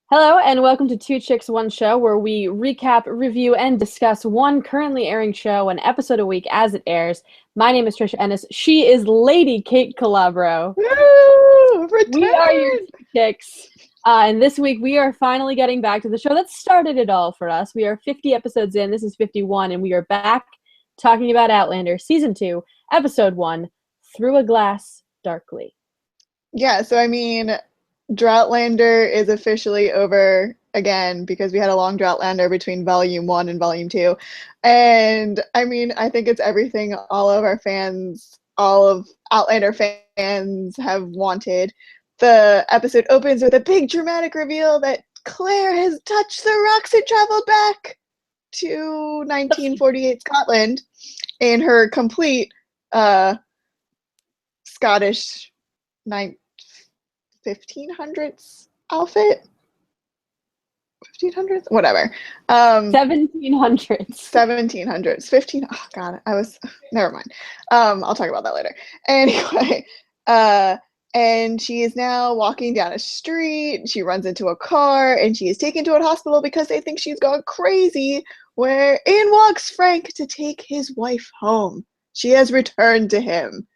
Hello, and welcome to Two Chicks, One Show, where we recap, review, and discuss one currently airing show, an episode a week as it airs. My name is Tricia Ennis. She is Lady Kait Calabro. Woo! We are your Return! Two Chicks. And this week, we are finally getting back to the show that started it all for us. We are 50 episodes in. This is 51, and we are back talking about Outlander, Season 2, Episode 1, Through a Glass Darkly. Yeah, Droughtlander is officially over again because we had a long Droughtlander between Volume 1 and Volume 2. And I think it's everything all of our fans, all of Outlander fans have wanted. The episode opens with a big dramatic reveal that Claire has touched the rocks and traveled back to 1948 Scotland in her complete Scottish 1500s outfit. 1500s, whatever. 1700s. 1700s. 15. Oh god, never mind. I'll talk about that later. Anyway, and she is now walking down a street. She runs into a car and she is taken to a hospital because they think she's gone crazy, where in walks Frank to take his wife home. She has returned to him.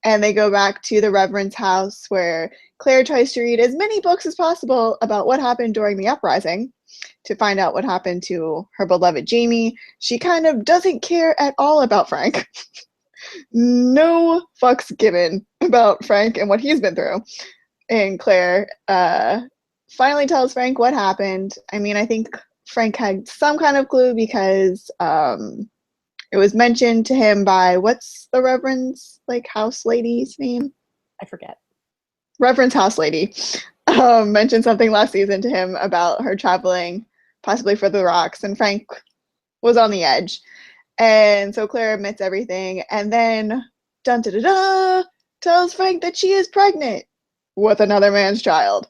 And they go back to the Reverend's house, where Claire tries to read as many books as possible about what happened during the uprising to find out what happened to her beloved Jamie. She kind of doesn't care at all about Frank. No fucks given about Frank and what he's been through. And Claire finally tells Frank what happened. I think Frank had some kind of clue because it was mentioned to him by, what's the Reverend's house lady's name? I forget. Reverend's house lady mentioned something last season to him about her traveling possibly for the rocks, and Frank was on the edge. And so Claire admits everything, and then dun da da da tells Frank that she is pregnant with another man's child.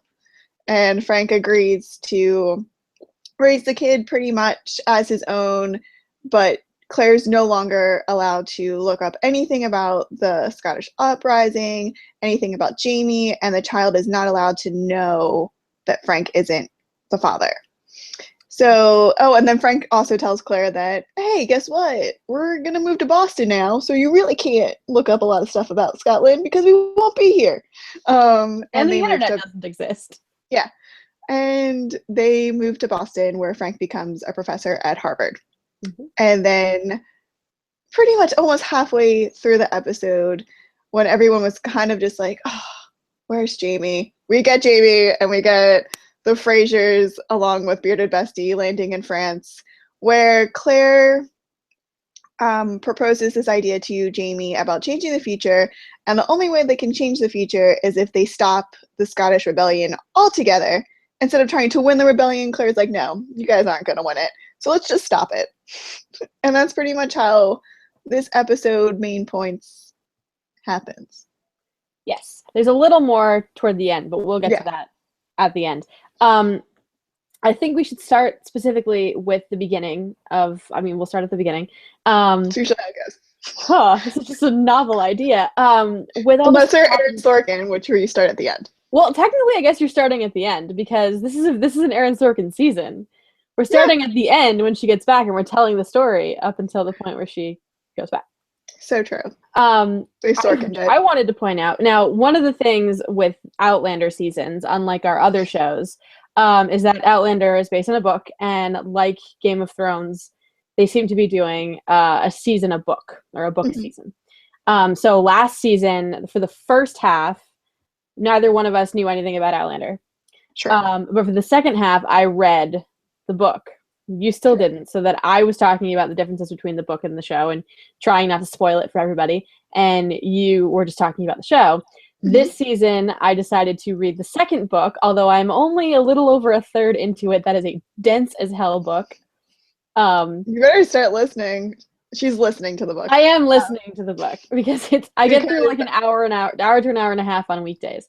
And Frank agrees to raise the kid pretty much as his own, but Claire's no longer allowed to look up anything about the Scottish uprising, anything about Jamie, and the child is not allowed to know that Frank isn't the father. So, and then Frank also tells Claire that, hey, guess what? We're going to move to Boston now, so you really can't look up a lot of stuff about Scotland because we won't be here. And the internet doesn't exist. Yeah. And they move to Boston, where Frank becomes a professor at Harvard. Mm-hmm. And then pretty much almost halfway through the episode, when everyone was kind of just like, oh, where's Jamie? We get Jamie, and we get the Frasers along with Bearded Bestie landing in France, where Claire proposes this idea to Jamie about changing the future, and the only way they can change the future is if they stop the Scottish rebellion altogether. Instead of trying to win the rebellion, Claire's like, no, you guys aren't going to win it. So let's just stop it. And that's pretty much how this episode main points happens. Yes. There's a little more toward the end, but we'll get to that at the end. I think we should start specifically with the beginning we'll start at the beginning. Touché, I guess. This is just a novel idea. Unless they're Aaron Sorkin, which where you start at the end. Well, technically, I guess you're starting at the end because this is an Aaron Sorkin season. We're starting at the end when she gets back, and we're telling the story up until the point where she goes back. So true. I wanted to point out, now, one of the things with Outlander seasons, unlike our other shows, is that Outlander is based on a book, and like Game of Thrones, they seem to be doing a season a book, or a book a season. So last season, for the first half, neither one of us knew anything about Outlander. Sure. But for the second half, I read the book. You still didn't, so that I was talking about the differences between the book and the show and trying not to spoil it for everybody, and you were just talking about the show. Mm-hmm. This season, I decided to read the second book, although I'm only a little over a third into it. That is a dense as hell book. You better start listening. She's listening to the book. I am listening to the book because I get through like an hour to an hour and a half on weekdays.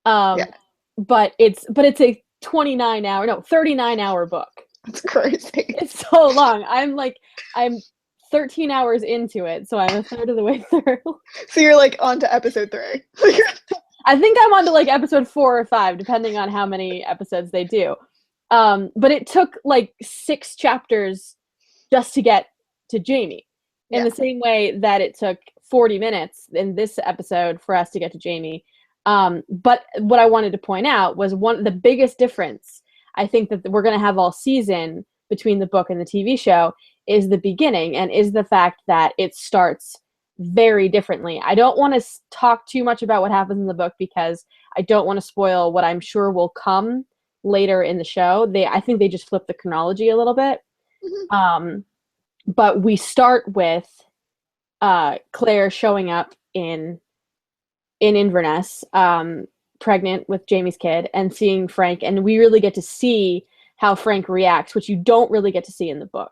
But it's a 39-hour book. That's crazy. It's so long. I'm 13 hours into it, so I'm a third of the way through. So you're on to episode 3. I think I'm on to episode 4 or 5, depending on how many episodes they do. But it took like 6 chapters just to get to Jamie, in the same way that it took 40 minutes in this episode for us to get to Jamie. But what I wanted to point out was the biggest difference I think that we're going to have all season between the book and the TV show is the beginning, and is the fact that it starts very differently. I don't want to talk too much about what happens in the book because I don't want to spoil what I'm sure will come later in the show. I think they just flip the chronology a little bit. Mm-hmm. But we start with Claire showing up in Inverness, pregnant with Jamie's kid, and seeing Frank, and we really get to see how Frank reacts, which you don't really get to see in the book.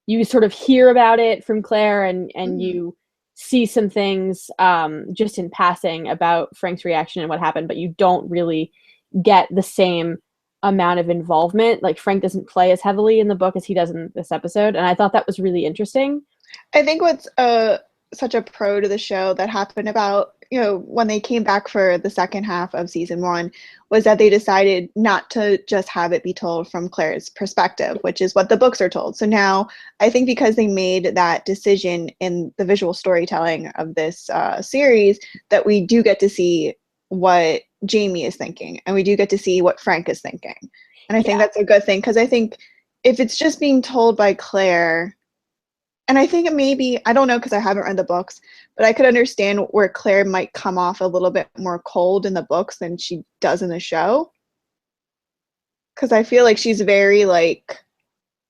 You sort of hear about it from Claire, and you see some things just in passing about Frank's reaction and what happened, but you don't really get the same amount of involvement. Like, Frank doesn't play as heavily in the book as he does in this episode, and I thought that was really interesting. I think what's such a pro to the show that happened about, when they came back for the second half of season 1 was that they decided not to just have it be told from Claire's perspective, which is what the books are told. So now I think because they made that decision in the visual storytelling of this series, that we do get to see what Jamie is thinking, and we do get to see what Frank is thinking. And I think that's a good thing, because I think if it's just being told by Claire, and I think maybe, I don't know because I haven't read the books, but I could understand where Claire might come off a little bit more cold in the books than she does in the show. Because I feel like she's very,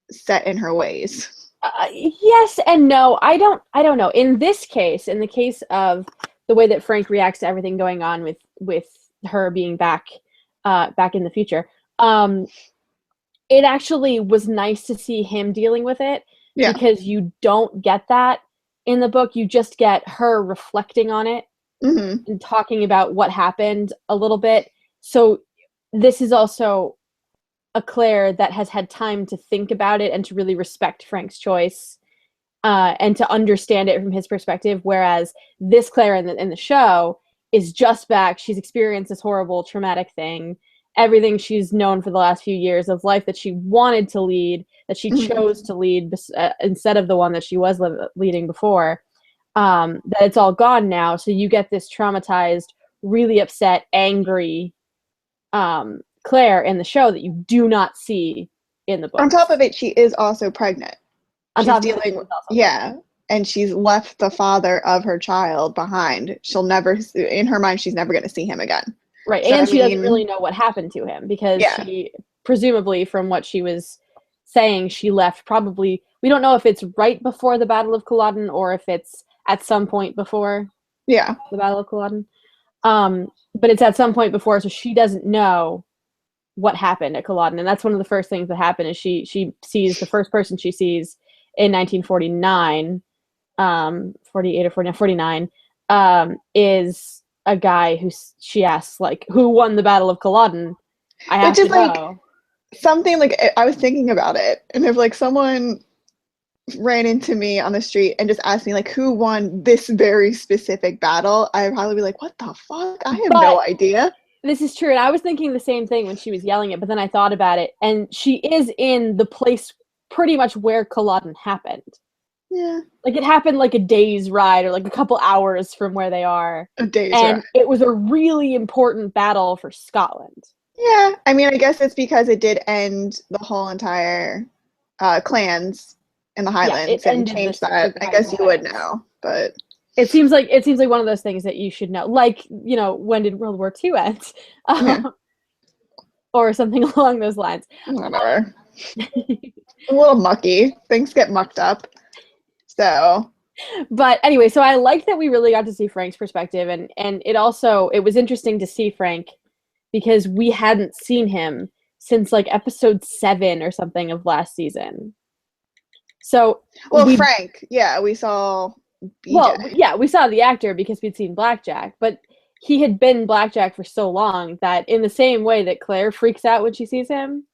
set in her ways. Yes and no. I don't know. In this case, in the case of the way that Frank reacts to everything going on with her being back in the future, it actually was nice to see him dealing with it. Yeah. Because you don't get that in the book. You just get her reflecting on it and talking about what happened a little bit. So this is also a Claire that has had time to think about it and to really respect Frank's choice and to understand it from his perspective. Whereas this Claire in the show is just back. She's experienced this horrible, traumatic thing. Everything she's known for the last few years of life that she wanted to lead, that she chose to lead instead of the one that she was leading before, that it's all gone now. So you get this traumatized, really upset, angry Claire in the show that you do not see in the book. On top of it, she is also pregnant. She's dealing with, and she's left the father of her child behind. She'll never, in her mind, she's never going to see him again. Right, so, and she doesn't really know what happened to him because she, presumably from what she was saying, she left probably, we don't know if it's right before the Battle of Culloden or if it's at some point before the Battle of Culloden. But it's at some point before, so she doesn't know what happened at Culloden. And that's one of the first things that happen is she sees, the first person she sees in 1949, 48 or 49, is a guy who she asks, who won the Battle of Culloden? I have to know. Something I was thinking about it, and if someone ran into me on the street and just asked me who won this very specific battle, I'd probably be like, what the fuck? I have no idea. This is true, and I was thinking the same thing when she was yelling it, but then I thought about it, and she is in the place pretty much where Culloden happened. Yeah. It happened a day's ride or a couple hours from where they are. A day's ride. And it was a really important battle for Scotland. Yeah. I mean, I guess it's because it did end the whole entire clans in the Highlands and change that. I guess you would know, but it seems like one of those things that you should know. When did World War II end? Or something along those lines. Whatever. A little mucky. Things get mucked up. So, but anyway, so I like that we really got to see Frank's perspective, and it was interesting to see Frank because we hadn't seen him since episode 7 or something of last season. So, Frank, we saw BJ. Well, we saw the actor because we'd seen Blackjack, but he had been Blackjack for so long that in the same way that Claire freaks out when she sees him.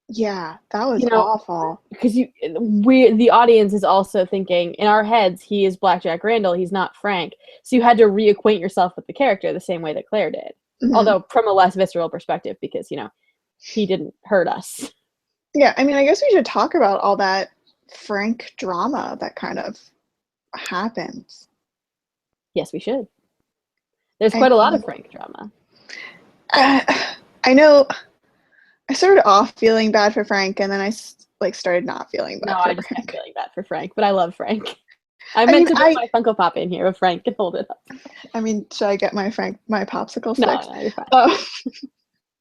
Yeah, that was awful. Because the audience is also thinking, in our heads, he is Blackjack Randall, he's not Frank. So you had to reacquaint yourself with the character the same way that Claire did. Mm-hmm. Although from a less visceral perspective, because, he didn't hurt us. Yeah, I mean, I guess we should talk about all that Frank drama that kind of happens. Yes, we should. There's I quite a lot mean, of Frank drama. I know I started off feeling bad for Frank, and then I started not feeling No, bad I for just kept Frank. feeling bad for Frank, but I love Frank. I I meant mean, to bring my Funko Pop in here if Frank can hold it up. I mean, should I get my popsicle No, sticks? no, you're fine.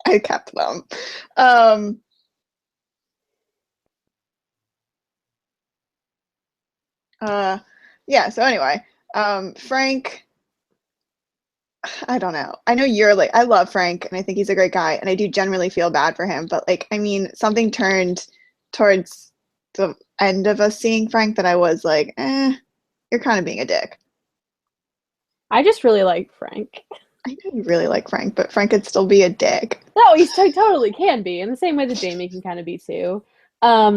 I kept them. Um, yeah. So anyway, Frank. I don't know. I know you're like, I love Frank and I think he's a great guy and I do generally feel bad for him, but like, I mean, something turned towards the end of us seeing Frank that I was like, you're kind of being a dick. I just really like Frank. I know you really like Frank, but Frank could still be a dick. No, he totally can be, in the same way that Jamie can kind of be too. I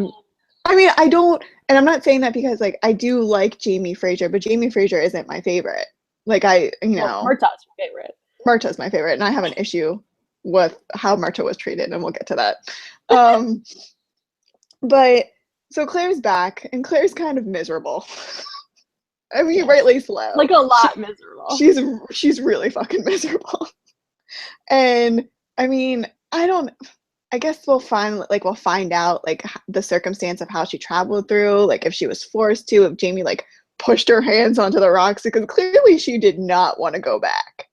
mean, I don't, and I'm not saying that because like I do like Jamie Fraser, but Jamie Fraser isn't my favorite. Like Murtaugh's your favorite. Murtaugh's my favorite, and I have an issue with how Murtaugh was treated, and we'll get to that. But so Claire's back, and Claire's kind of miserable. I mean, yeah. Rightly so. Like a lot miserable. She's really fucking miserable. And I mean, I guess we'll find out like the circumstance of how she traveled through, like if she was forced to, if Jamie like pushed her hands onto the rocks, because clearly she did not want to go back.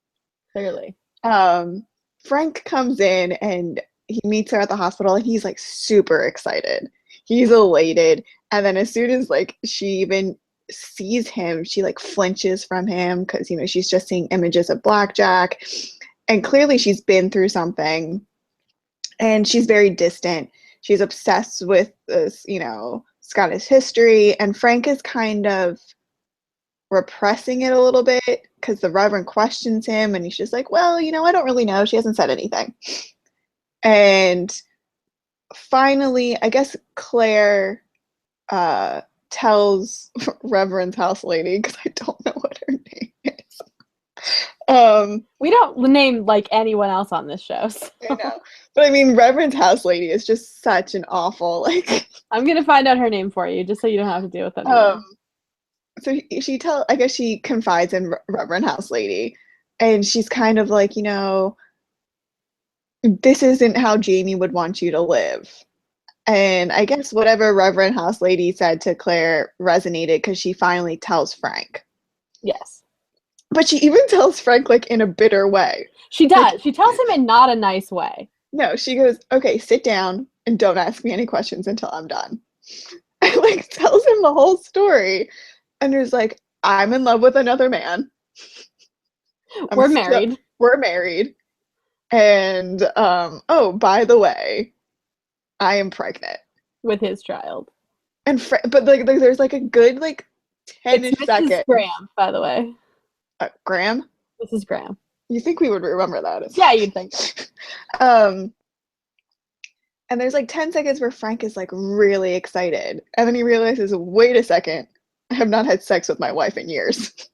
Clearly. Frank comes in and he meets her at the hospital and he's like super excited. He's elated. And then as soon as like she even sees him, she like flinches from him because she's just seeing images of Blackjack. And clearly she's been through something. And she's very distant. She's obsessed with this, Scottish history. And Frank is kind of repressing it a little bit because the Reverend questions him and he's just like, well, I don't really know. She hasn't said anything. And finally, I guess Claire tells Reverend's house lady, because I don't know what her name is. We don't name like anyone else on this show. So. I know. But I mean, Reverend's house lady is just such an awful, like... I'm going to find out her name for you, just so you don't have to deal with that. So I guess she confides in Reverend house lady, and she's kind of like, this isn't how Jamie would want you to live. And I guess whatever Reverend house lady said to Claire resonated because she finally tells Frank. Yes. But she even tells Frank like in a bitter way. She does. Like, she tells him in not a nice way. No, she goes, okay, sit down and don't ask me any questions until I'm done. And like tells him the whole story. And is like, I'm in love with another man. We're married. We're married. And oh, by the way, I am pregnant with his child. And but like there's like a good like 10-ish seconds. Mrs. Graham, by the way. Graham? Mrs. Graham. You think we would remember that? Yeah, you'd think. And there's like 10 seconds where Frank is like really excited, and then he realizes, wait a second, I have not had sex with my wife in years.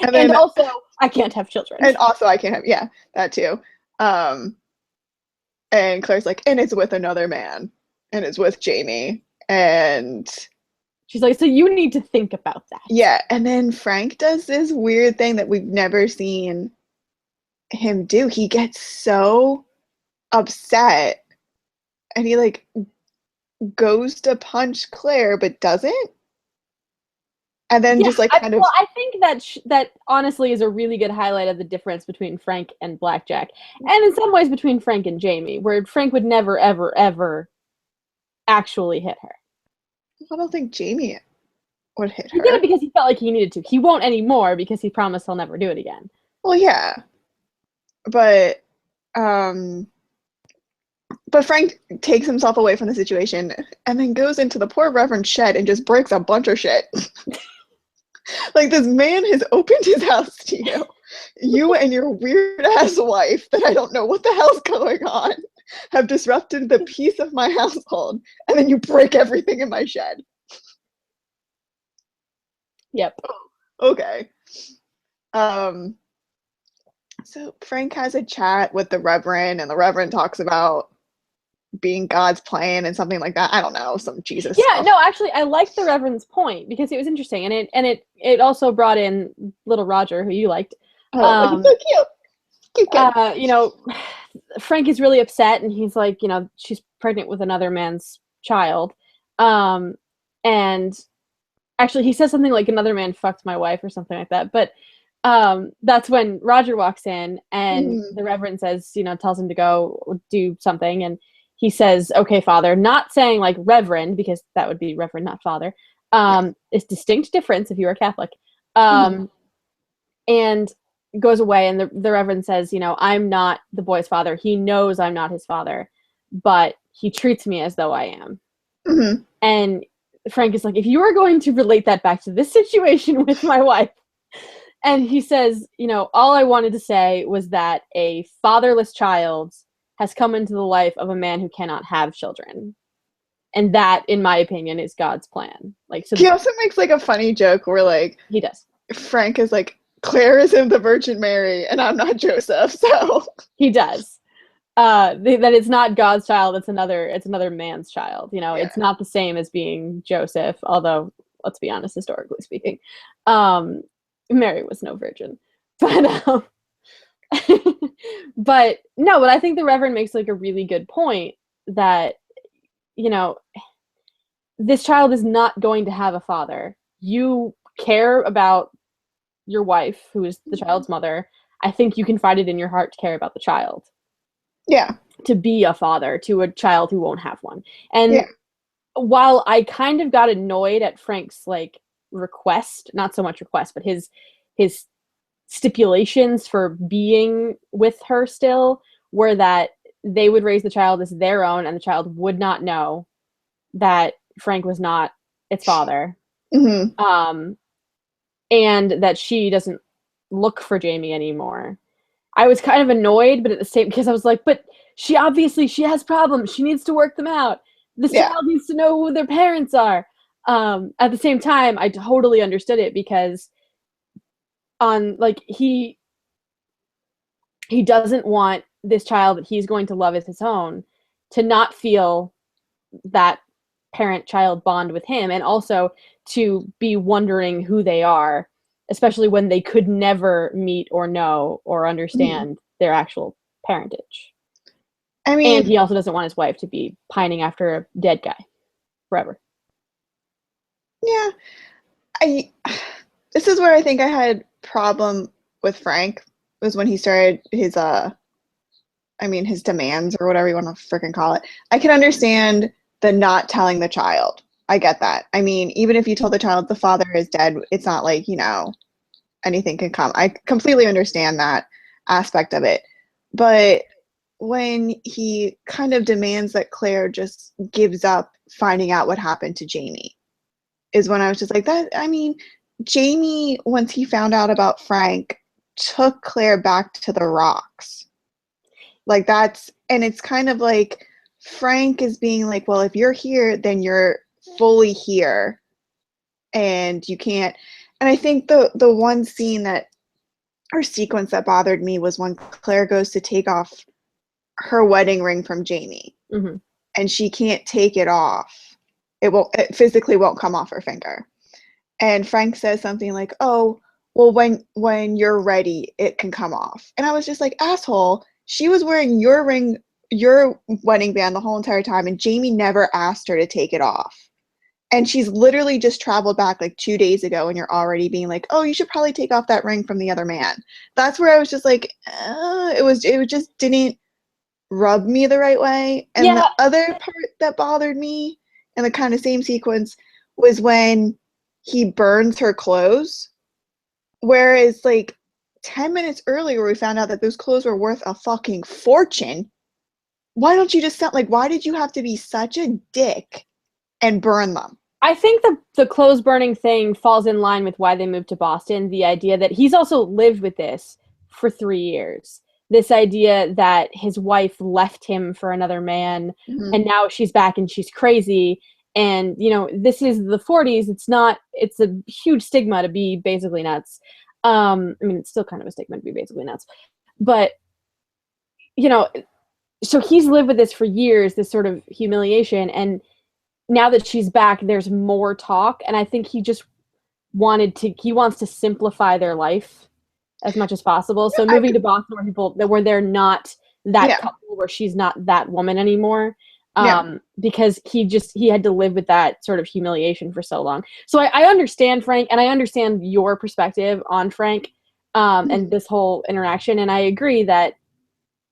And also, I can't have children. And also, I can't have, that too. And Claire's like, and it's with another man, and it's with Jamie, and she's like, so you need to think about that. Yeah, and then Frank does this weird thing that we've never seen him do. He gets so upset, and he like goes to punch Claire, but doesn't. And then just like kind of. Well, I think that honestly is a really good highlight of the difference between Frank and Blackjack, and in some ways between Frank and Jamie, where Frank would never, ever, ever actually hit her. I don't think Jamie would hit her. He did it because he felt like he needed to. He won't anymore because he promised he'll never do it again. Well, yeah, but Frank takes himself away from the situation and then goes into the poor Reverend's shed and just breaks a bunch of shit. Like, this man has opened his house to you. You and your weird-ass wife that I don't know what the hell's going on have disrupted the peace of my household, and then you break everything in my shed. Yep. Okay. So Frank has a chat with the Reverend, and the Reverend talks about being God's plan and something like that. I don't know, some Jesus Yeah, stuff. no, actually, I like the Reverend's point because it was interesting, and it also brought in little Roger, who you liked. Oh, he's so cute. Cute kid. You know, Frank is really upset, and he's like, you know, she's pregnant with another man's child, and actually, he says something like another man fucked my wife or something like that. But that's when Roger walks in, and the Reverend says, you know, tells him to go do something, and he says, "Okay, Father," not saying like Reverend, because that would be Reverend, not Father. It's distinct difference if you are Catholic. And goes away, and the Reverend says, you know, I'm not the boy's father. He knows I'm not his father, but he treats me as though I am. And Frank is like, if you are going to relate that back to this situation with my wife, and he says, you know, all I wanted to say was that a fatherless child has come into the life of a man who cannot have children. And that, in my opinion, is God's plan. Like, so he also makes like a funny joke where like he does. Frank is like, Claire isn't the Virgin Mary, and I'm not Joseph. So he does. That it's not God's child; it's another man's child. You know, it's not the same as being Joseph. Although, let's be honest, historically speaking, Mary was no virgin. But but no, but I think the Reverend makes like a really good point that, you know, this child is not going to have a father. You care about your wife, who is the child's mother. I think you can find it in your heart to care about the child. Yeah. To be a father to a child who won't have one. And while I kind of got annoyed at Frank's like request, not so much request, but his stipulations for being with her still were that they would raise the child as their own, and the child would not know that Frank was not its father. And that she doesn't look for Jamie anymore. I was kind of annoyed, but at the same, because I was like, but she has problems. She needs to work them out. This child needs to know who their parents are. At the same time, I totally understood it, because he doesn't want this child that he's going to love as his own to not feel that parent-child bond with him, and also to be wondering who they are, especially when they could never meet or know or understand their actual parentage. I mean, and he also doesn't want his wife to be pining after a dead guy forever. Yeah. This is where I think I had problem with Frank, was when he started his his demands, or whatever you want to freaking call it. I can understand the not telling the child. I get that. I mean, even if you told the child the father is dead, it's not like, you know, anything can come. I completely understand that aspect of it. But when he kind of demands that Claire just gives up finding out what happened to Jamie, is when I was just like, that, I mean, Jamie, once he found out about Frank, took Claire back to the rocks. Like, that's, and it's kind of like Frank is being like, well, if you're here, then you're fully here, and you can't. And I think the one scene that, or sequence, that bothered me was when Claire goes to take off her wedding ring from Jamie, and she can't take it off. It physically won't come off her finger. And Frank says something like, oh, well, when you're ready, it can come off. And I was just like, asshole, she was wearing your ring, your wedding band, the whole entire time, and Jamie never asked her to take it off. And she's literally just traveled back like 2 days ago, and you're already being like, oh, you should probably take off that ring from the other man. That's where I was just like, it just didn't rub me the right way. And the other part that bothered me in the kind of same sequence was when he burns her clothes. Whereas like 10 minutes earlier, we found out that those clothes were worth a fucking fortune. Why don't you just why did you have to be such a dick and burn them? I think the clothes burning thing falls in line with why they moved to Boston. The idea that he's also lived with this for 3 years. This idea that his wife left him for another man, and now she's back and she's crazy. And, you know, this is the 40s. It's a huge stigma to be basically nuts. I mean, it's still kind of a stigma to be basically nuts. But, you know, so he's lived with this for years, this sort of humiliation, and now that she's back, there's more talk, and I think he wants to simplify their life as much as possible. So moving to Boston where they're not that couple, where she's not that woman anymore. Because he had to live with that sort of humiliation for so long. So I understand Frank, and I understand your perspective on Frank, and this whole interaction. And I agree that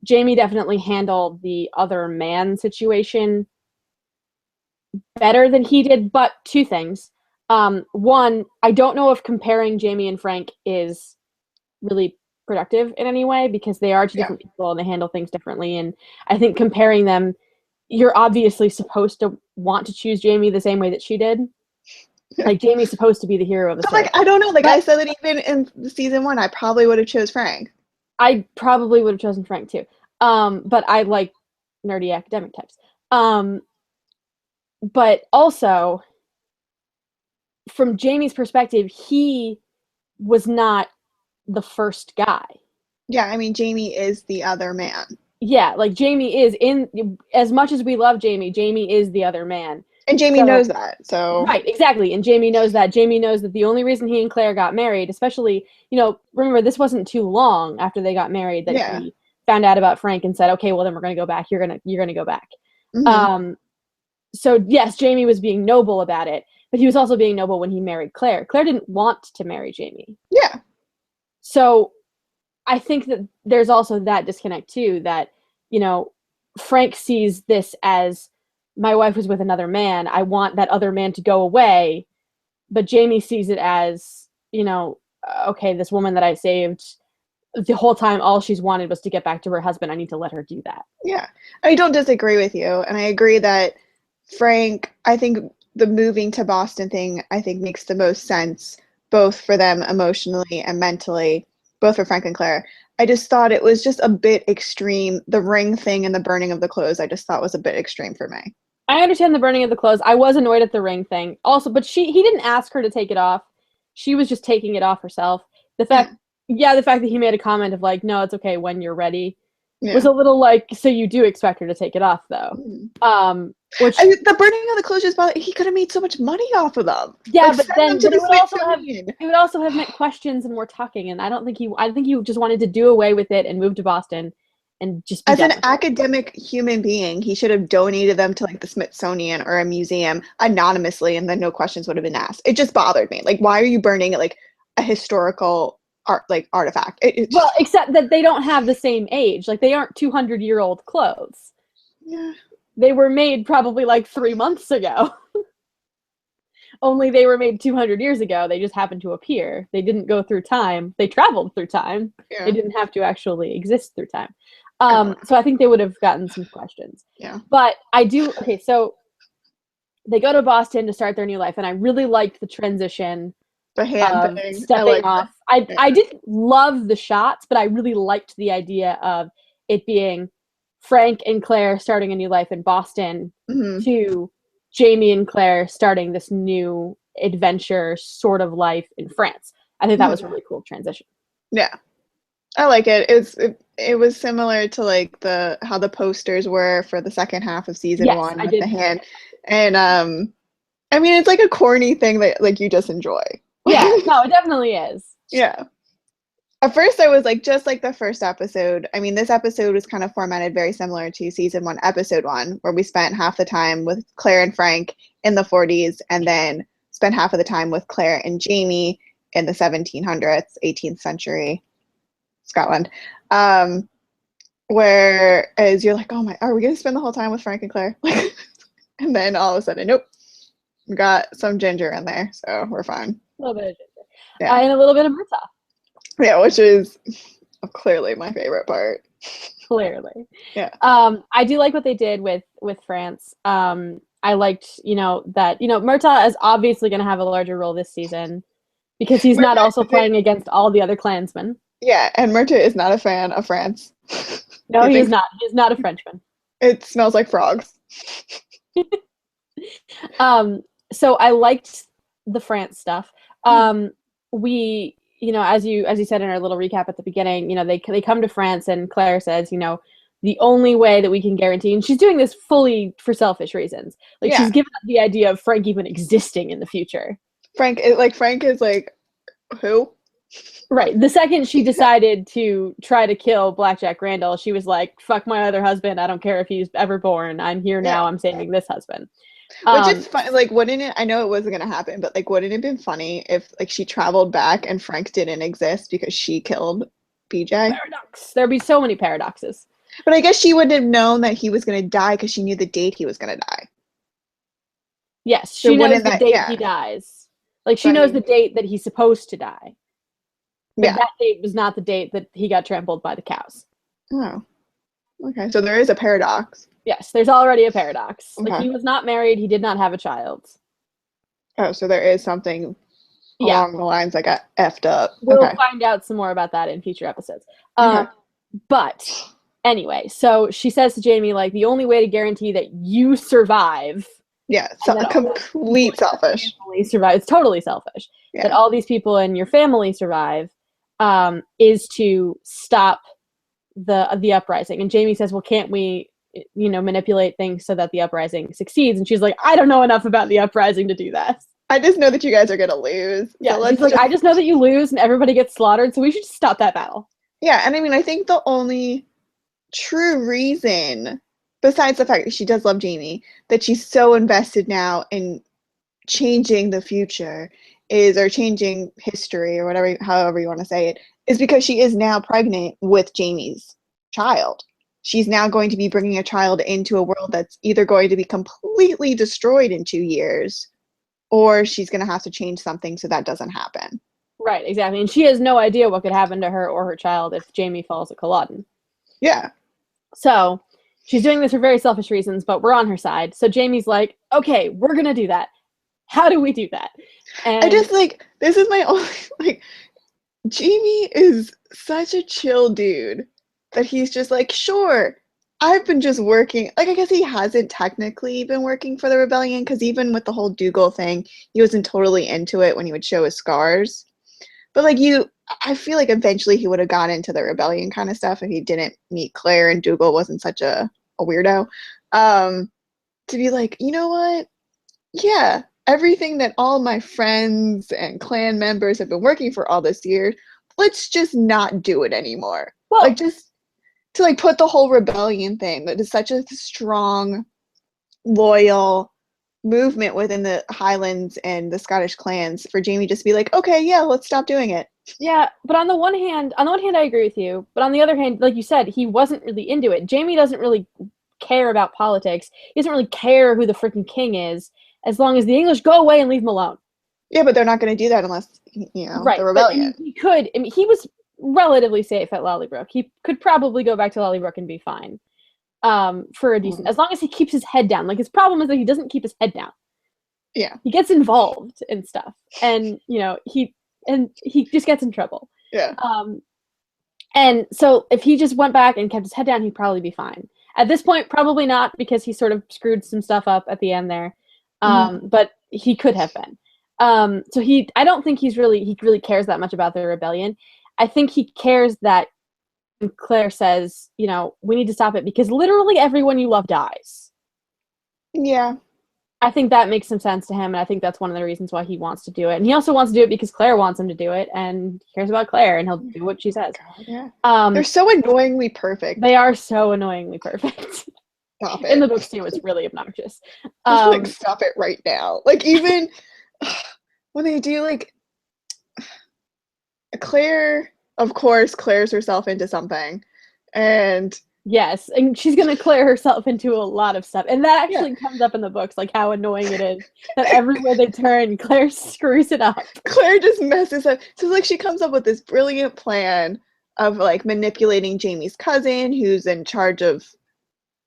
Jamie definitely handled the other man situation better than he did. But two things. One, I don't know if comparing Jamie and Frank is really productive in any way, because they are two different people and they handle things differently. And I think comparing them, you're obviously supposed to want to choose Jamie the same way that she did. Like, Jamie's supposed to be the hero of the story. Like, I don't know. Like, I said that even in season 1, I probably would have chose Frank. I probably would have chosen Frank too. But I like nerdy academic types. But also, from Jamie's perspective, he was not the first guy. Yeah, I mean, Jamie is the other man. Yeah, like, Jamie is as much as we love Jamie is the other man. And Jamie knows that, so. Right, exactly. And Jamie knows that. Jamie knows that the only reason he and Claire got married, especially, remember, this wasn't too long after they got married that he found out about Frank and said, okay, well, then we're going to go back. You're going to go back. Mm-hmm. So, yes, Jamie was being noble about it, but he was also being noble when he married Claire. Claire didn't want to marry Jamie. Yeah. So I think that there's also that disconnect too, that, Frank sees this as, my wife was with another man, I want that other man to go away. But Jamie sees it as, okay, this woman that I saved, the whole time all she's wanted was to get back to her husband. I need to let her do that. Yeah. I don't disagree with you. And I agree that Frank, I think the moving to Boston thing, I think makes the most sense, both for them emotionally and mentally, both for Frank and Claire. I just thought it was just a bit extreme. The ring thing and the burning of the clothes, I just thought was a bit extreme for me. I understand the burning of the clothes. I was annoyed at the ring thing also, but he didn't ask her to take it off. She was just taking it off herself. The fact that he made a comment of like, no, it's okay when you're ready, was a little like, so you do expect her to take it off though. Which the burning of the clothes just bothered. He could have made so much money off of them. Yeah, like, but then it would also have meant questions and more talking. And I think he just wanted to do away with it and move to Boston and just be as an academic human being, he should have donated them to like the Smithsonian or a museum anonymously, and then no questions would have been asked. It just bothered me. Like, why are you burning it like a historical artifact? Well, except that they don't have the same age. Like, they aren't 200-year-old clothes. Yeah. They were made probably like 3 months ago. Only they were made 200 years ago. They just happened to appear. They didn't go through time. They traveled through time. Yeah. They didn't have to actually exist through time. So I think they would have gotten some questions. Yeah. But so they go to Boston to start their new life, and I really liked the transition. The hand thing. Stepping off. I didn't love the shots, but I really liked the idea of it being Frank and Claire starting a new life in Boston to Jamie and Claire starting this new adventure sort of life in France. I think that was a really cool transition. Yeah. I like it. It was similar to like how the posters were for the second half of season 1 with the hand. And I mean, it's like a corny thing that like you just enjoy. Yeah, no, it definitely is. Yeah. At first I was like, just like the first episode. I mean, this episode was kind of formatted very similar to season 1, episode 1, where we spent half the time with Claire and Frank in the 40s, and then spent half of the time with Claire and Jamie in the 1700s, 18th century Scotland. Whereas you're like, oh my, are we going to spend the whole time with Frank and Claire? And then all of a sudden, nope, we got some ginger in there, so we're fine. A little bit of ginger. Yeah. And a little bit of Murtaugh. Yeah, which is clearly my favorite part. Clearly. Yeah. I do like what they did with France. I liked, that, Murtaugh is obviously going to have a larger role this season because he's not also playing against all the other Klansmen. Yeah, and Murtaugh is not a fan of France. No, he's not. He's not a Frenchman. It smells like frogs. So I liked the France stuff. We, as you said in our little recap at the beginning, they come to France and Claire says, the only way that we can guarantee, and she's doing this fully for selfish reasons. Like, she's given up the idea of Frank even existing in the future. Frank is like, who? Right. The second she decided to try to kill Blackjack Randall, she was like, fuck my other husband. I don't care if he's ever born. I'm here now. I'm saving this husband. Which is fun. Like, wouldn't it, I know it wasn't going to happen, but like, wouldn't it have been funny if like she traveled back and Frank didn't exist because she killed BJ? Paradox. There'd be so many paradoxes. But I guess she wouldn't have known that he was going to die because she knew the date he was going to die. Yes, she knows the date he dies. Like, she knows the date that he's supposed to die. But that date was not the date that he got trampled by the cows. Oh. Okay, so there is a paradox. Yes, there's already a paradox. Okay. Like, he was not married, he did not have a child. Oh, so there is something along the lines that got effed up. We'll find out some more about that in future episodes. But anyway, so she says to Jamie, like, the only way to guarantee that you survive. Yeah, so complete selfish. Survive. It's totally selfish. Yeah. That all these people in your family survive is to stop the uprising. And Jamie says, well, can't we, manipulate things so that the uprising succeeds? And she's like, I don't know enough about the uprising to do that. I just know that you guys are going to lose. Yeah, so she's like, I just know that you lose and everybody gets slaughtered, so we should stop that battle. Yeah, and I mean, I think the only true reason, besides the fact that she does love Jamie, that she's so invested now in changing the future or changing history or whatever, however you want to say it, is because she is now pregnant with Jamie's child. She's now going to be bringing a child into a world that's either going to be completely destroyed in 2 years, or she's going to have to change something so that doesn't happen. Right, exactly. And she has no idea what could happen to her or her child if Jamie falls at Culloden. Yeah. So she's doing this for very selfish reasons, but we're on her side. So Jamie's like, okay, we're going to do that. How do we do that? And I just this is my only, Jamie is such a chill dude that he's just like, sure, I've been just working. Like, I guess he hasn't technically been working for the rebellion, because even with the whole Dougal thing, he wasn't totally into it when he would show his scars. But I feel like eventually he would have gone into the rebellion kind of stuff if he didn't meet Claire and Dougal wasn't such a weirdo. To be like, you know what? Yeah, everything that all my friends and clan members have been working for all this year, let's just not do it anymore. Well, just to put the whole rebellion thing that is such a strong, loyal movement within the Highlands and the Scottish clans, for Jamie just to be like, okay, yeah, let's stop doing it. Yeah, but on the one hand, I agree with you. But on the other hand, like you said, he wasn't really into it. Jamie doesn't really care about politics. He doesn't really care who the freaking king is, as long as the English go away and leave him alone. Yeah, but they're not going to do that unless, the rebellion. He could. I mean, he was relatively safe at Lollybrook. He could probably go back to Lollybrook and be fine. For a decent, as long as he keeps his head down. Like, his problem is that he doesn't keep his head down. Yeah. He gets involved in stuff, and he just gets in trouble. Yeah. And so if he just went back and kept his head down, he'd probably be fine. At this point, probably not, because he sort of screwed some stuff up at the end there. But he could have been. So I don't think he really cares that much about the rebellion. I think he cares that Claire says, we need to stop it because literally everyone you love dies. Yeah. I think that makes some sense to him, and I think that's one of the reasons why he wants to do it. And he also wants to do it because Claire wants him to do it, and he cares about Claire, and he'll do what she says. God, yeah. They're so annoyingly perfect. They are so annoyingly perfect. Stop it. In the books, too, it's really obnoxious. Stop it right now. Even when they do, Claire, of course, clears herself into something, and yes, and she's gonna clear herself into a lot of stuff, and that actually comes up in the books, how annoying it is that everywhere they turn, Claire screws it up. Claire just messes up. So she comes up with this brilliant plan of manipulating Jamie's cousin, who's in charge of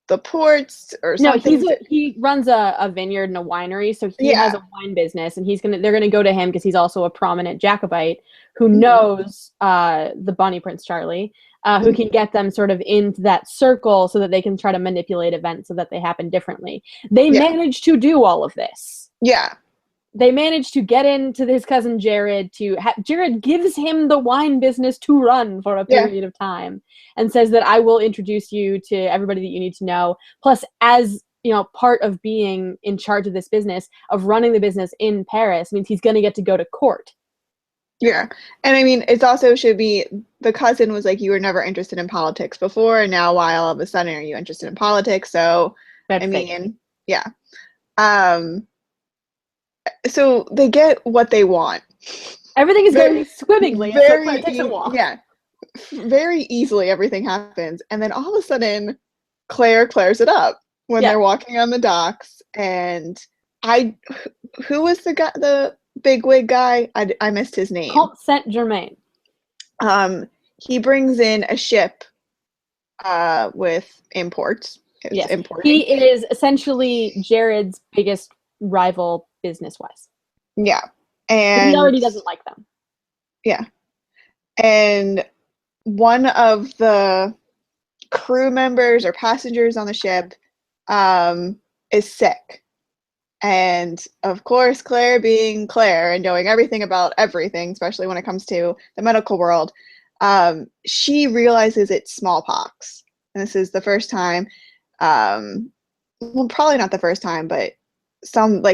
the ports or something. No, he runs a vineyard and a winery, so he has a wine business, and they're gonna go to him because he's also a prominent Jacobite who knows the Bonnie Prince Charlie, who can get them sort of into that circle so that they can try to manipulate events so that they happen differently. They managed to do all of this. Yeah. they manage to get into his cousin Jared Jared gives him the wine business to run for a period of time and says that I will introduce you to everybody that you need to know. Plus, as part of being in charge of this business, of running the business in Paris, means he's going to get to go to court. Yeah. And I mean, it also should be, the cousin was like, you were never interested in politics before, and now why all of a sudden are you interested in politics? So, That's fake. Yeah. So they get what they want. Everything is going swimmingly. It takes a walk. Yeah. Very easily everything happens. And then all of a sudden, Claire clears it up when they're walking on the docks. And who was the guy, the bigwig guy? I missed his name. Comte Saint-Germain. He brings in a ship with imports. Yes. He is essentially Jared's biggest rival business-wise. Yeah. And he already doesn't like them. Yeah. And one of the crew members or passengers on the ship is sick. And of course, Claire being Claire and knowing everything about everything, especially when it comes to the medical world, she realizes it's smallpox. And this is the first time, well, probably not the first time, but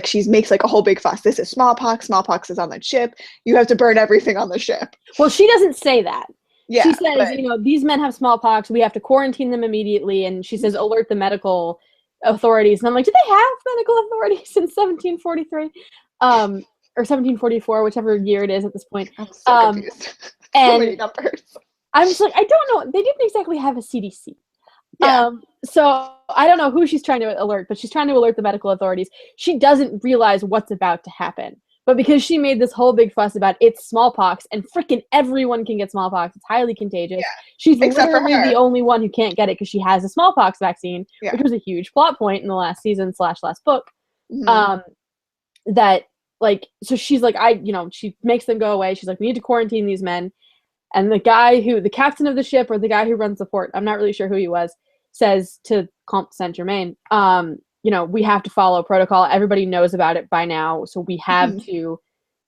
she makes like a whole big fuss. This is smallpox. Smallpox is on the ship. You have to burn everything on the ship. Well, she doesn't say that. Yeah, she says, these men have smallpox. We have to quarantine them immediately. And she says, alert the medical authorities. And I'm like, do they have medical authorities in 1743? Or 1744, whichever year it is at this point. I'm so confused. So many numbers. I'm just like, I don't know. They didn't exactly have a CDC. Yeah. So I don't know who she's trying to alert, but she's trying to alert the medical authorities. She doesn't realize what's about to happen. But because she made this whole big fuss about it's smallpox, and freaking everyone can get smallpox, it's highly contagious. Yeah. She's literally the only one who can't get it because she has a smallpox vaccine, which was a huge plot point in the last season / last book. Mm-hmm. So she's like, she makes them go away. She's like, we need to quarantine these men. And the captain of the ship, or the guy who runs the port, I'm not really sure who he was, says to Comte Saint-Germain, we have to follow protocol. Everybody knows about it by now. So we have to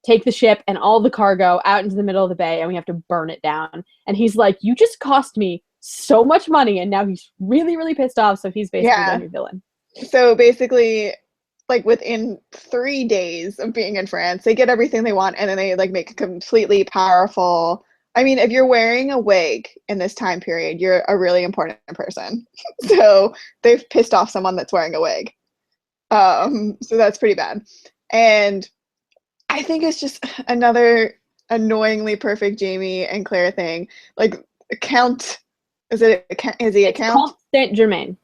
take the ship and all the cargo out into the middle of the bay, and we have to burn it down. And he's like, you just cost me so much money. And now he's really, really pissed off. So he's basically the new villain. So basically, like within 3 days of being in France, they get everything they want, and then they make a completely powerful. I mean, if you're wearing a wig in this time period, you're a really important person. So they've pissed off someone that's wearing a wig. So that's pretty bad. And I think it's just another annoyingly perfect Jamie and Claire thing. Like, Count, is he a Count? Count Saint-Germain.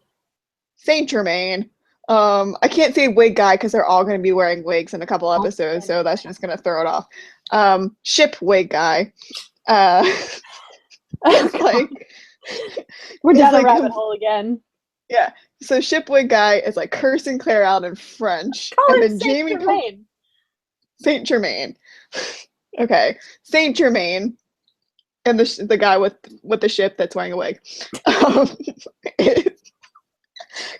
Saint-Germain. I can't say wig guy because they're all going to be wearing wigs in a couple episodes, so that's just going to throw it off. Ship wig guy. Like, we're down a rabbit hole again. Yeah. So shipwig guy is like cursing Claire out in French. And then Jamie Saint-Germain. Okay. Saint-Germain and the guy with the ship that's wearing a wig is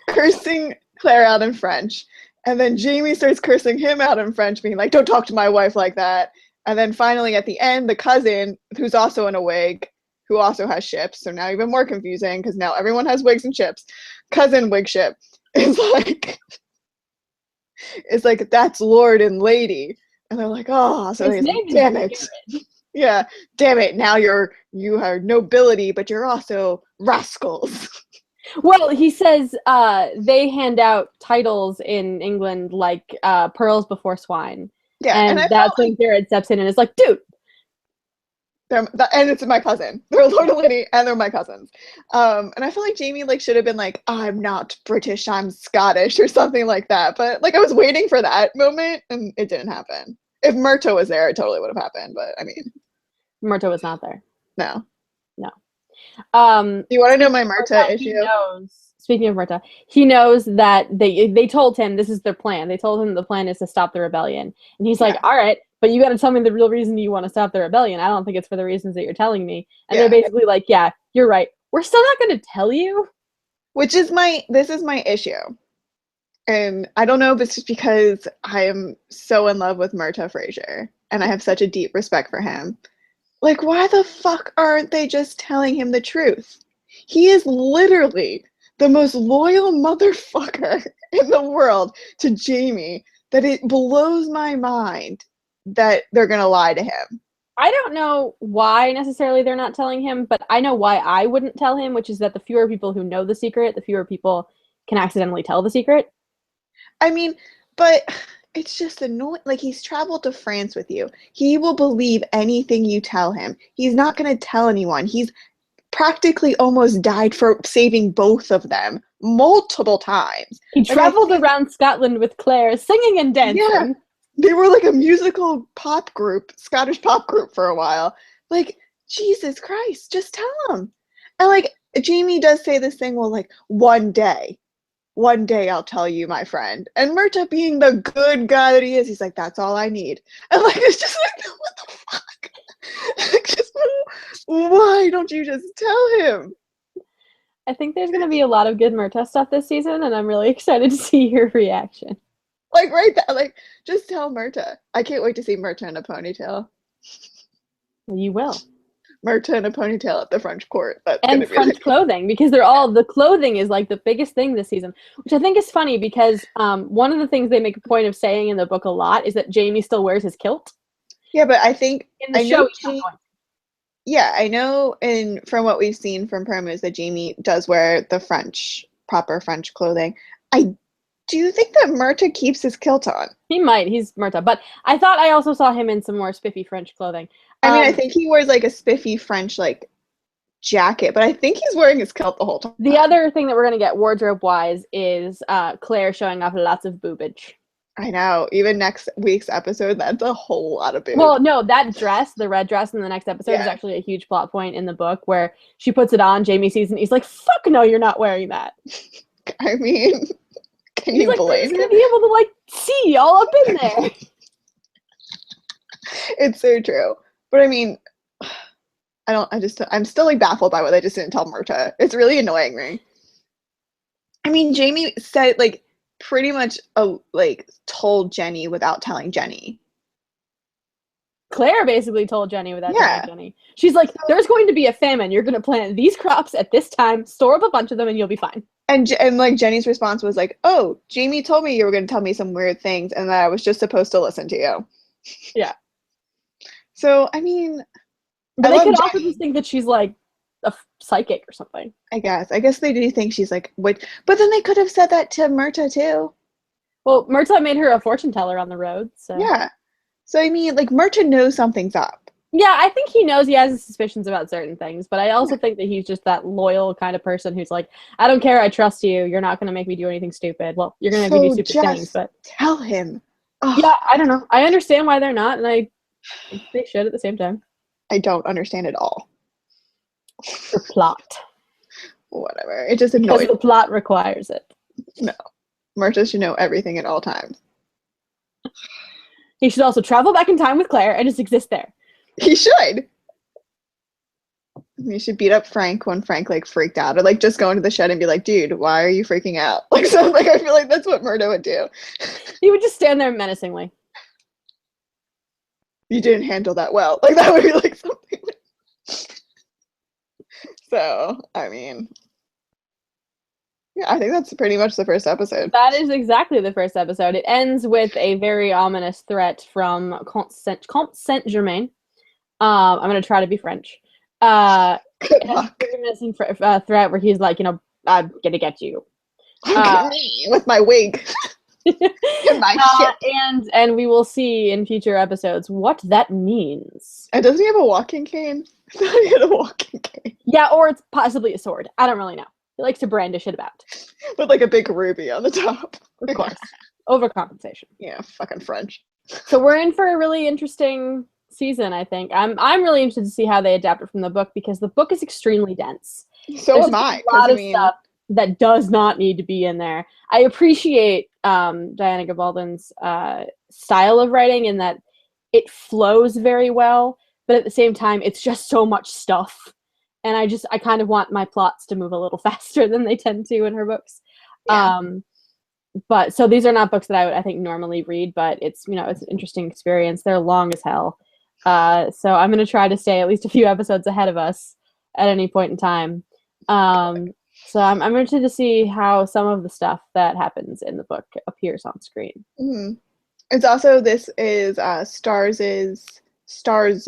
cursing Claire out in French. And then Jamie starts cursing him out in French, being like, don't talk to my wife like that. And then finally at the end, the cousin, who's also in a wig, who also has ships, so now even more confusing because now everyone has wigs and ships. Cousin wig ship is like, that's Lord and Lady. And they're like, oh, so he's like, damn it. Yeah, damn it. Now you are nobility, but you're also rascals. Well, he says they hand out titles in England like pearls before swine. Yeah, and that's when Jared steps in and is like, dude. And it's my cousin. They're Lord and Lady, and they're my cousins. And I feel like Jamie should have been like, I'm not British, I'm Scottish, or something like that. But I was waiting for that moment, and it didn't happen. If Myrto was there, it totally would have happened. But I mean, Myrto was not there. No. Do you want to know my Myrta issue? Speaking of Myrta, he knows that they told him this is their plan. They told him the plan is to stop the rebellion. And he's like, all right, but you got to tell me the real reason you want to stop the rebellion. I don't think it's for the reasons that you're telling me. And they're basically like, yeah, you're right. We're still not going to tell you. This is my issue. And I don't know if it's just because I am so in love with Myrta Fraser and I have such a deep respect for him. Like, why the fuck aren't they just telling him the truth? He is literally the most loyal motherfucker in the world to Jamie that it blows my mind that they're going to lie to him. I don't know why necessarily they're not telling him, but I know why I wouldn't tell him, which is that the fewer people who know the secret, the fewer people can accidentally tell the secret. I mean, but it's just annoying. Like, he's traveled to France with you. He will believe anything you tell him. He's not going to tell anyone. He's practically almost died for saving both of them multiple times. He traveled around Scotland with Claire, singing and dancing. Yeah, they were like a musical pop group, Scottish pop group for a while. Like, Jesus Christ, just tell him. And like, Jamie does say this thing, well, like, one day I'll tell you, my friend. And Myrta, being the good guy that he is, he's like, that's all I need. And like, it's just like, what the fuck? Like, just, why don't you just tell him? I think there's going to be a lot of good Myrta stuff this season, and I'm really excited to see your reaction. Like, right there, like, just tell Myrta. I can't wait to see Myrta in a ponytail. You will. Myrta in a ponytail at the French court. That's and French clothing, because they're all, the clothing is like the biggest thing this season, which I think is funny because one of the things they make a point of saying in the book a lot is that Jamie still wears his kilt. Yeah, but I think in the show, yeah, I know, and from what we've seen from promos, that Jamie does wear the proper French clothing. I do think that Myrta keeps his kilt on. He might. He's Myrta. But I thought I also saw him in some more spiffy French clothing. I mean, I think he wears like a spiffy French like jacket, but I think he's wearing his kilt the whole time. The other thing that we're going to get wardrobe-wise is Claire showing off lots of boobage. I know. Even next week's episode, that's a whole lot of boobage. Well, no, that dress, the red dress in the next episode is actually a huge plot point in the book where she puts it on, Jamie sees it, and he's like, fuck no, you're not wearing that. I mean, can you blame him? He's going to be able to, like, see all up in there. It's so true. But I mean, I'm still like baffled by what they just didn't tell Myrta. It's really annoying me. I mean, Jamie said like pretty much like told Jenny without telling Jenny. Claire basically told Jenny without telling Jenny. She's like, there's going to be a famine. You're going to plant these crops at this time, store up a bunch of them, and you'll be fine. And like Jenny's response was like, oh, Jamie told me you were going to tell me some weird things and that I was just supposed to listen to you. Yeah. So, I mean, but they could also just think that she's like a psychic or something. I guess they do think she's like, what? But then they could have said that to Myrta too. Well, Myrta made her a fortune teller on the road, so. Yeah. So, I mean, like, Myrta knows something's up. Yeah, I think he knows he has his suspicions about certain things, but I also think that he's just that loyal kind of person who's like, I don't care, I trust you, you're not going to make me do anything stupid. Well, you're going to make me do stupid things, but. Tell him. Ugh. Yeah, I don't know. I understand why they're not, and I think they should at the same time. I don't understand at all. The plot. Whatever. It just annoys me. Because the plot requires it. No. Myrta should know everything at all times. He should also travel back in time with Claire and just exist there. He should. You should beat up Frank when Frank like freaked out, or like just go into the shed and be like, dude, why are you freaking out? Like, so like I feel like that's what Myrta would do. He would just stand there menacingly. You didn't handle that well. Like that would be like something. So, I mean, yeah, I think that's pretty much the first episode. That is exactly the first episode. It ends with a very ominous threat from Comte Saint-Germain. I'm going to try to be French. Good luck. A menacing threat where he's like, I'm going to get you. Look at me with my wig. And my shit. And we will see in future episodes what that means. And doesn't he have a walking cane? I thought he had a walking cane. Yeah, or it's possibly a sword. I don't really know. He likes to brandish it about. With like a big ruby on the top. Of course. Overcompensation. Yeah, fucking French. So we're in for a really interesting season, I think. I'm really interested to see how they adapt it from the book, because the book is extremely dense. So am I. A lot of stuff that does not need to be in there. I appreciate Diana Gabaldon's style of writing in that it flows very well, but at the same time, it's just so much stuff. And I kind of want my plots to move a little faster than they tend to in her books. Yeah. But so these are not books that I think normally read, but it's it's an interesting experience. They're long as hell. So I'm going to try to stay at least a few episodes ahead of us at any point in time. So I'm interested to see how some of the stuff that happens in the book appears on screen. Mm-hmm. It's also, this is Stars's Stars.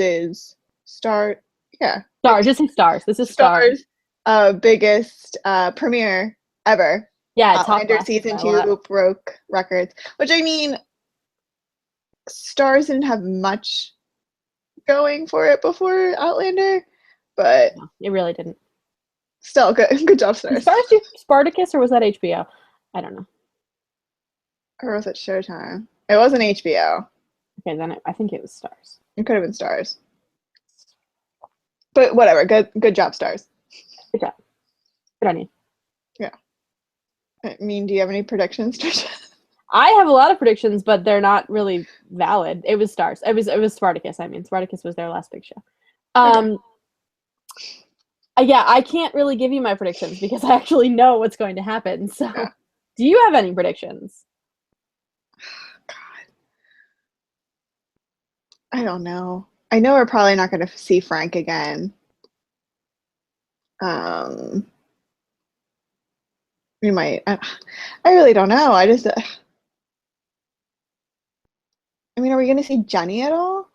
Biggest premiere ever. Yeah, Outlander season 2 broke records, which, I mean, Stars didn't have much going for it before Outlander, but no, it really didn't. Still, good job, Stars. Stars do Spartacus, or was that HBO? I don't know. Or was it Showtime? It wasn't HBO. Okay, then I think it was Stars. It could have been Stars. But whatever. Good job, Stars. Good job. Good on you. Yeah. I mean, do you have any predictions, Tricia? I have a lot of predictions, but they're not really valid. It was Stars. It was Spartacus. I mean, Spartacus was their last big show. Okay. Yeah, I can't really give you my predictions because I actually know what's going to happen. So, yeah. Do you have any predictions? God. I don't know. I know we're probably not going to see Frank again. We might. I really don't know. I mean, are we going to see Jenny at all?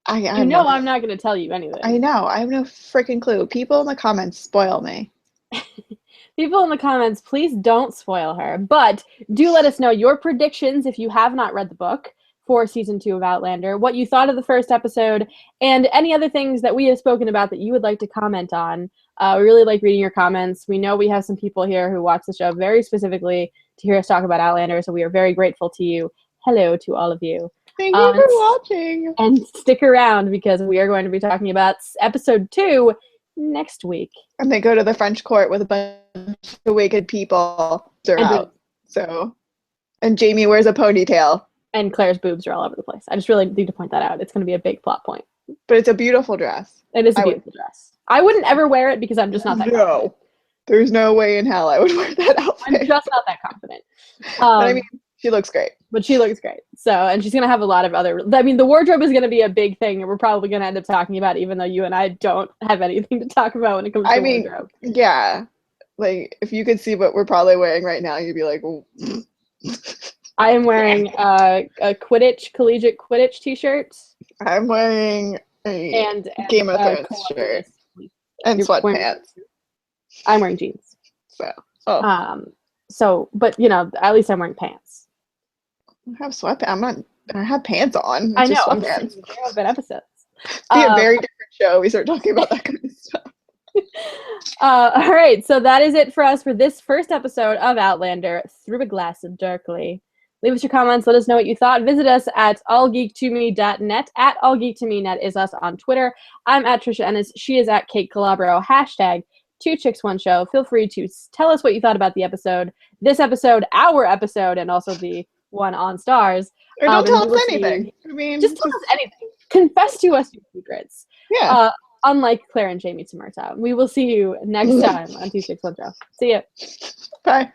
I'm not going to tell you anything. I know. I have no freaking clue. People in the comments spoil me. People in the comments, please don't spoil her. But do let us know your predictions if you have not read the book for season 2 of Outlander, what you thought of the first episode, and any other things that we have spoken about that you would like to comment on. We really like reading your comments. We know we have some people here who watch the show very specifically to hear us talk about Outlander, so we are very grateful to you. Hello to all of you. Thank you for watching. And stick around because we are going to be talking about episode 2 next week. And they go to the French court with a bunch of wicked people. And Jamie wears a ponytail. And Claire's boobs are all over the place. I just really need to point that out. It's going to be a big plot point. But it's a beautiful dress. It is a beautiful dress. I wouldn't ever wear it because I'm just not that confident. There's no way in hell I would wear that outfit. I'm just not that confident. But I mean, she looks great. But she looks great. So, and she's going to have a lot of other, I mean, the wardrobe is going to be a big thing and we're probably going to end up talking about it, even though you and I don't have anything to talk about when it comes to wardrobe. Yeah. Like, if you could see what we're probably wearing right now, you'd be like, well. I am wearing a collegiate Quidditch t-shirt. I'm wearing a Game of Thrones shirt. And sweatpants. I'm wearing jeans. So, but at least I'm wearing pants. I have sweatpants. I have pants on. I know. I'm just saying, episodes. Be a very different show. We start talking about that kind of stuff. All right. So that is it for us for this first episode of Outlander, Through a Glass of Darkly. Leave us your comments. Let us know what you thought. Visit us at allgeek2me.net. At allgeek2me.net is us on Twitter. I'm at Tricia Ennis. She is at Kait Calabro. #2chicks1show. Feel free to tell us what you thought about the episode. This episode, our episode, and also the one on Stars. Or don't tell us anything. I mean, just tell us anything. Confess to us your secrets. Yeah. Unlike Claire and Jamie Tamerta. We will see you next time on 261 Show. See ya. Bye.